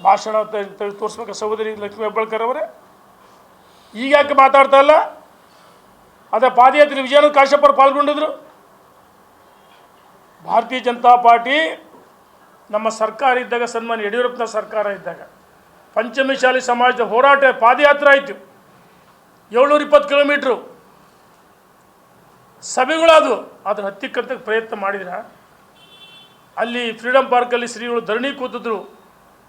ಭಾಷಣ ತೋರಿಸ್ಬೇಕು ಸಹೋದರಿ ಲಕ್ಷ್ಮೀ ಹೆಬ್ಬಾಳ್ಕರ್ ಅವರೇ. ಈಗ ಯಾಕೆ ಮಾತಾಡ್ತಾ ಇಲ್ಲ? ಅದೇ ಪಾದಯಾತ್ರೆ ವಿಜಯಾನಂದ ಕಾಶ್ಯಪ್ ಅವರು ಪಾಲ್ಗೊಂಡಿದ್ರು. ಭಾರತೀಯ ಜನತಾ ಪಾರ್ಟಿ ನಮ್ಮ ಸರ್ಕಾರ ಇದ್ದಾಗ, ಸನ್ಮಾನ್ಯ ಯಡಿಯೂರಪ್ಪನ ಸರ್ಕಾರ ಇದ್ದಾಗ ಪಂಚಮಶಾಲಿ ಸಮಾಜದ ಹೋರಾಟ ಪಾದಯಾತ್ರೆ ಆಯಿತು. 720 ಕಿಲೋಮೀಟ್ರು ಸಭೆಗಳಾದವು. ಅದ್ರ ಹತ್ತಿಕ್ಕಂತ ಪ್ರಯತ್ನ ಮಾಡಿದ್ರೆ ಅಲ್ಲಿ ಫ್ರೀಡಮ್ ಪಾರ್ಕಲ್ಲಿ ಶ್ರೀಗಳು ಧರಣಿ ಕೂತಿದ್ರು.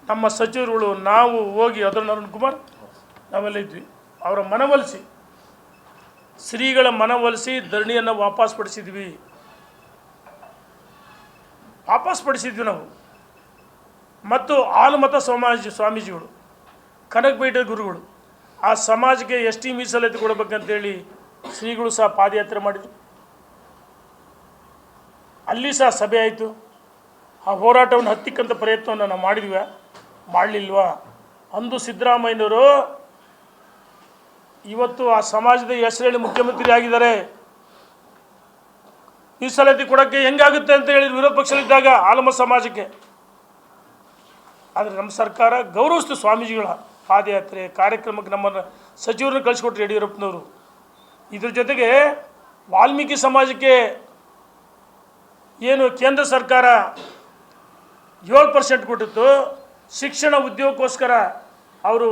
ನಮ್ಮ ಸಚಿವರುಗಳು ನಾವು ಹೋಗಿ ಅರುಣ್ ಕುಮಾರ್ ನಾವೆಲ್ಲ ಇದ್ವಿ. ಅವರ ಮನವೊಲಿಸಿ, ಶ್ರೀಗಳ ಮನವೊಲಿಸಿ ಧರಣಿಯನ್ನು ವಾಪಸ್ ಪಡಿಸಿದ್ವಿ ನಾವು. ಮತ್ತು ಆಲಮತ ಸ್ವಾಮೀಜಿಗಳು, ಕನಕಪೀಠದ ಗುರುಗಳು ಆ ಸಮಾಜಕ್ಕೆ ಎಸ್ ಟಿ ಮೀಸಲಾತಿ ಕೊಡಬೇಕಂತೇಳಿ ಶ್ರೀಗಳು ಸಹ ಪಾದಯಾತ್ರೆ ಮಾಡಿದರು. ಅಲ್ಲಿ ಸಹ ಸಭೆ ಆಯಿತು. ಆ ಹೋರಾಟವನ್ನು ಹತ್ತಿಕ್ಕಂಥ ಪ್ರಯತ್ನವನ್ನು ನಾವು ಮಾಡಿದ್ವಿ, ಮಾಡಲಿಲ್ವಾ? ಅಂದು ಸಿದ್ದರಾಮಯ್ಯನವರು ಇವತ್ತು ಆ ಸಮಾಜದ ಹೆಸರೇಳಿ ಮುಖ್ಯಮಂತ್ರಿ ಆಗಿದ್ದಾರೆ. ಮೀಸಲಾತಿ ಕೊಡೋಕ್ಕೆ ಹೆಂಗಾಗುತ್ತೆ ಅಂತ ಹೇಳಿ ವಿರೋಧ ಪಕ್ಷದಲ್ಲಿದ್ದಾಗ ಆಲಮ ಸಮಾಜಕ್ಕೆ. ಆದರೆ ನಮ್ಮ ಸರ್ಕಾರ ಗೌರವಿಸ್ತು ಸ್ವಾಮೀಜಿಗಳ ಪಾದಯಾತ್ರೆ ಕಾರ್ಯಕ್ರಮಕ್ಕೆ. ನಮ್ಮನ್ನು ಸಚಿವರನ್ನು ಕಳಿಸ್ಕೊಟ್ರು ಯಡಿಯೂರಪ್ಪನವರು. ಇದ್ರ ಜೊತೆಗೆ ವಾಲ್ಮೀಕಿ ಸಮಾಜಕ್ಕೆ ಏನು ಕೇಂದ್ರ ಸರ್ಕಾರ 7% ಕೊಟ್ಟಿತ್ತು, ಶಿಕ್ಷಣ ಉದ್ಯೋಗಕ್ಕೋಸ್ಕರ ಅವರು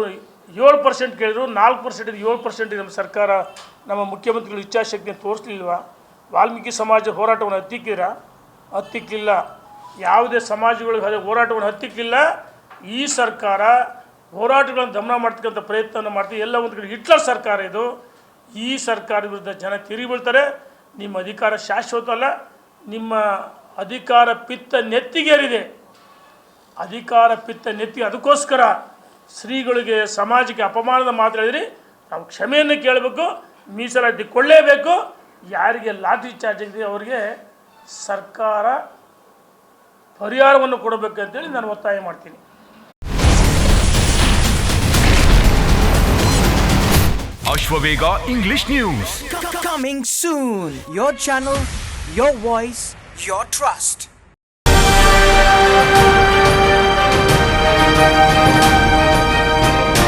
7% ಕೇಳಿದ್ರು. 4% 7% ನಮ್ಮ ಸರ್ಕಾರ, ನಮ್ಮ ಮುಖ್ಯಮಂತ್ರಿಗಳು ಇಚ್ಛಾಶಕ್ತಿಯನ್ನು ತೋರಿಸಲಿಲ್ವ? ವಾಲ್ಮೀಕಿ ಸಮಾಜ ಹೋರಾಟವನ್ನು ಹತ್ತಿಕ್ಕಿಲ್ಲ. ಯಾವುದೇ ಸಮಾಜಗಳಿಗೆ ಹೋರಾಟವನ್ನು ಹತ್ತಿಕ್ಕಿಲ್ಲ. ಈ ಸರ್ಕಾರ ಹೋರಾಟಗಳನ್ನು ದಮನ ಮಾಡ್ತಕ್ಕಂಥ ಪ್ರಯತ್ನವನ್ನು ಮಾಡ್ತೀವಿ. ಎಲ್ಲ ಒಂದು ಕಡೆ ಹಿಟ್ಲರ್ ಸರ್ಕಾರ ಇದು. ಈ ಸರ್ಕಾರದ ವಿರುದ್ಧ ಜನ ತಿರುಗಿ ಬೀಳ್ತಾರೆ. ನಿಮ್ಮ ಅಧಿಕಾರ ಶಾಶ್ವತ ಅಲ್ಲ. ನಿಮ್ಮ ಅಧಿಕಾರ ಪಿತ್ತ ನೆತ್ತಿಗೇರಿದೆ. ಅದಕ್ಕೋಸ್ಕರ ಶ್ರೀಗಳಿಗೆ ಸಮಾಜಕ್ಕೆ ಅಪಮಾನದ ಮಾತಾಡಿದ್ರಿ. ನಾವು ಕ್ಷಮೆಯನ್ನು ಕೇಳಬೇಕು, ಮೀಸಲಾತಿ ಕೊಳ್ಳೇಬೇಕು. ಯಾರಿಗೆ ಲಾಠಿ ಚಾರ್ಜ್ ಇದೆ ಅವರಿಗೆ ಸರ್ಕಾರ ಪರಿಹಾರವನ್ನು ಕೊಡಬೇಕಂತೇಳಿ ನಾನು ಒತ್ತಾಯ ಮಾಡ್ತೀನಿ. Ashwavega English News. Coming soon. Your channel, your voice, your trust.